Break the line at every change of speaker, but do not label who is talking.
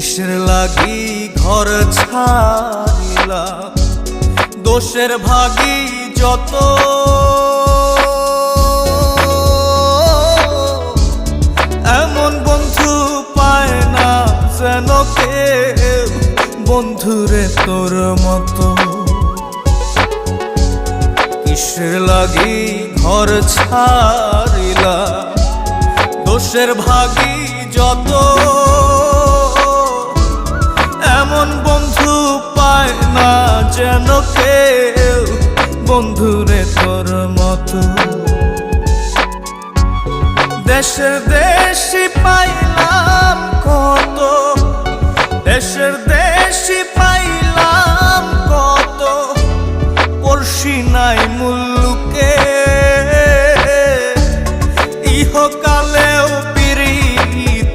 কিসের লাগি ঘর ছাড়িলাম, দোষের ভাগী যত। এমন বন্ধু পায় না যেন কেউ, বন্ধুরে তোর মতো। কিসের লাগি ঘর ছাড়িলাম, দোষের ভাগী যত। এমন বন্ধু পায় না যেন কেউ, বন্ধুরে তোর মতো। দেশের দেশি পাইলা